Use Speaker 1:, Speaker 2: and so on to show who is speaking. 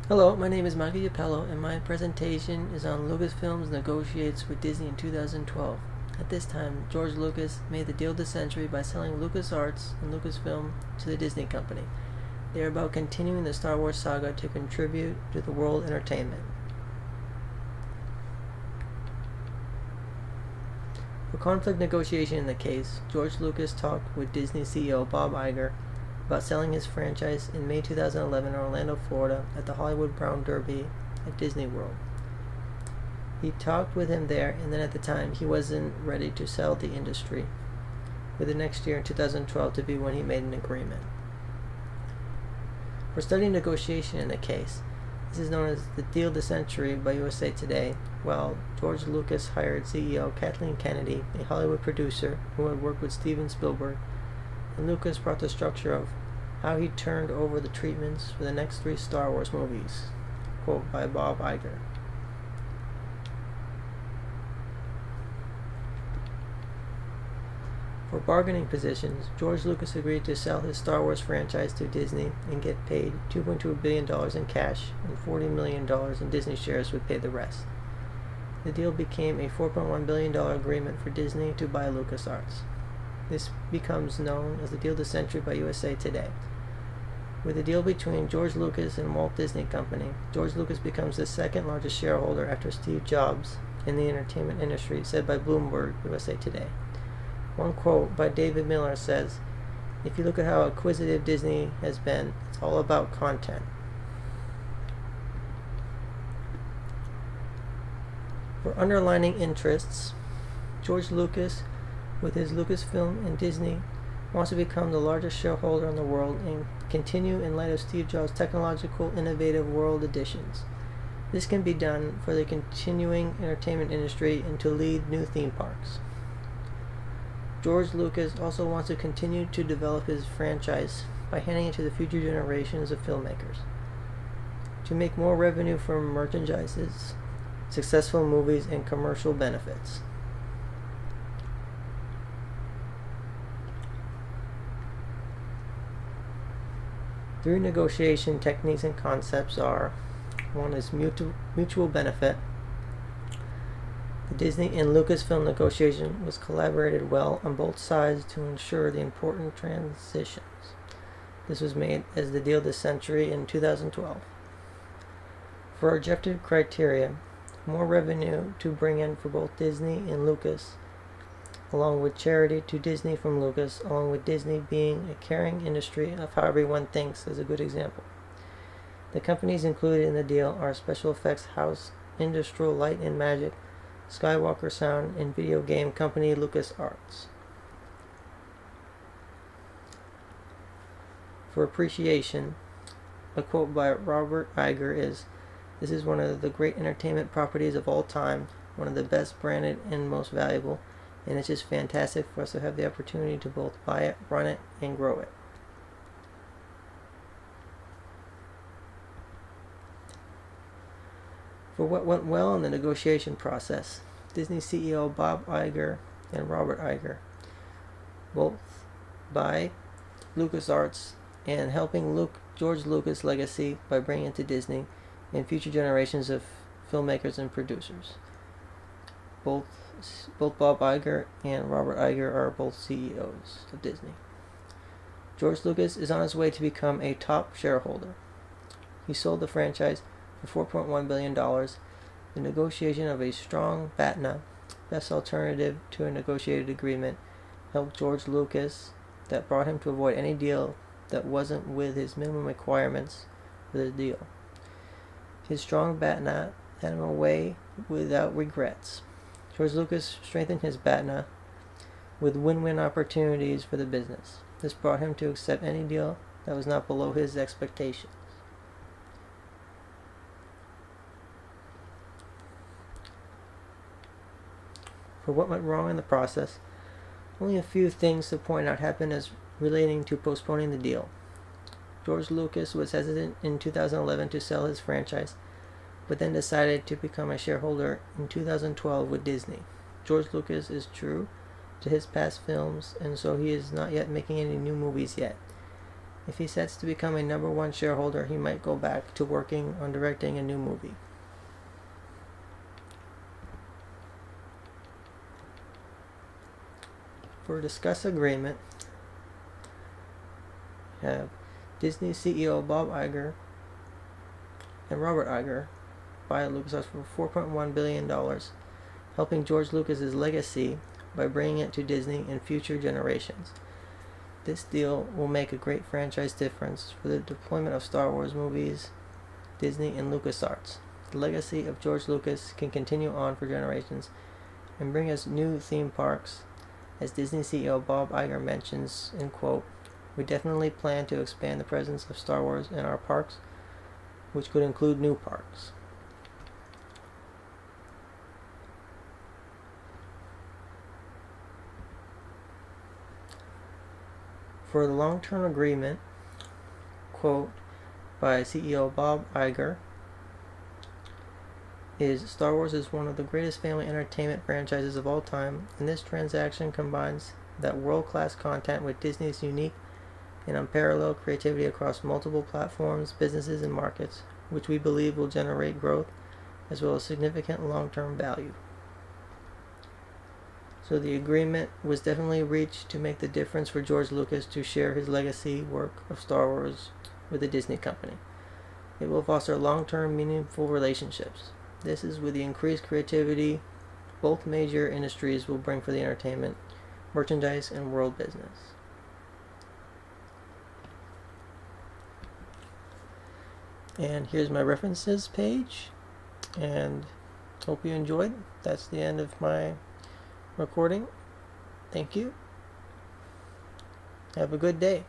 Speaker 1: Hello, my name is Michael Yapello, and my presentation is on Lucasfilms negotiates with Disney in 2012. At this time, George Lucas made the deal of the century by selling LucasArts and Lucasfilm to the Disney Company. They are about continuing the Star Wars saga to contribute to the world entertainment. For conflict negotiation in the case, George Lucas talked with Disney CEO Bob Iger about selling his franchise in May 2011 in Orlando, Florida at the Hollywood Brown Derby at Disney World. He talked with him there, and then at the time he wasn't ready to sell the industry, with the next year in 2012 to be when he made an agreement. For studying negotiation in the case, this is known as the Deal of the Century by USA Today, while George Lucas hired CEO Kathleen Kennedy, a Hollywood producer who had worked with Steven Spielberg, and Lucas brought the structure of how he turned over the treatments for the next 3 Star Wars movies. Quote by Bob Iger. For bargaining positions, George Lucas agreed to sell his Star Wars franchise to Disney and get paid $2.2 billion in cash, and $40 million in Disney shares would pay the rest. The deal became a $4.1 billion agreement for Disney to buy LucasArts. This becomes known as the Deal of the Century by USA Today. With the deal between George Lucas and Walt Disney Company, George Lucas becomes the second largest shareholder after Steve Jobs in the entertainment industry, said by Bloomberg USA Today. One quote by David Miller says, "If you look at how acquisitive Disney has been, it's all about content." For underlining interests, George Lucas, with his Lucasfilm and Disney, wants to become the largest shareholder in the world and continue in light of Steve Jobs' technological, innovative world additions. This can be done for the continuing entertainment industry and to lead new theme parks. George Lucas also wants to continue to develop his franchise by handing it to the future generations of filmmakers, to make more revenue from merchandises, successful movies, and commercial benefits. Three negotiation techniques and concepts are: one is mutual benefit. The Disney and Lucasfilm negotiation was collaborated well on both sides to ensure the important transitions. This was made as the Deal of the Century in 2012. For objective criteria, more revenue to bring in for both Disney and Lucas, along with charity to Disney from Lucas, along with Disney being a caring industry of how everyone thinks is a good example. The companies included in the deal are Special Effects House, Industrial Light and Magic, Skywalker Sound, and video game company LucasArts. For appreciation, a quote by Robert Iger is, "This is one of the great entertainment properties of all time, one of the best branded and most valuable, and it's just fantastic for us to have the opportunity to both buy it, run it, and grow it." For what went well in the negotiation process, Disney CEO Bob Iger and Robert Iger, both by LucasArts and helping George Lucas' legacy by bringing it to Disney and future generations of filmmakers and producers. Both Bob Iger and Robert Iger are both CEOs of Disney. George Lucas is on his way to become a top shareholder. He sold the franchise for $4.1 billion. The negotiation of a strong BATNA, best alternative to a negotiated agreement, helped George Lucas that brought him to avoid any deal that wasn't with his minimum requirements for the deal. His strong BATNA had him away without regrets. George Lucas strengthened his BATNA with win-win opportunities for the business. This brought him to accept any deal that was not below his expectations. For what went wrong in the process, only a few things to point out happened as relating to postponing the deal. George Lucas was hesitant in 2011 to sell his franchise, but then decided to become a shareholder in 2012 with Disney. George Lucas is true to his past films, and so he is not yet making any new movies yet. If he sets to become a number one shareholder, he might go back to working on directing a new movie. For discuss agreement, have Disney CEO Bob Iger and Robert Iger buy LucasArts for $4.1 billion, helping George Lucas's legacy by bringing it to Disney in future generations. This deal will make a great franchise difference for the deployment of Star Wars movies, Disney, and LucasArts. The legacy of George Lucas can continue on for generations and bring us new theme parks. As Disney CEO Bob Iger mentions in quote, "We definitely plan to expand the presence of Star Wars in our parks, which could include new parks." For the long-term agreement, quote, by CEO Bob Iger, is Star Wars is one of the greatest family entertainment franchises of all time, and this transaction combines that world-class content with Disney's unique and unparalleled creativity across multiple platforms, businesses, and markets, which we believe will generate growth as well as significant long-term value. So the agreement was definitely reached to make the difference for George Lucas to share his legacy work of Star Wars with the Disney company. It will foster long-term, meaningful relationships. This is with the increased creativity both major industries will bring for the entertainment, merchandise, and world business. And here's my references page, and hope you enjoyed. That's the end of my recording. Thank you. Have a good day.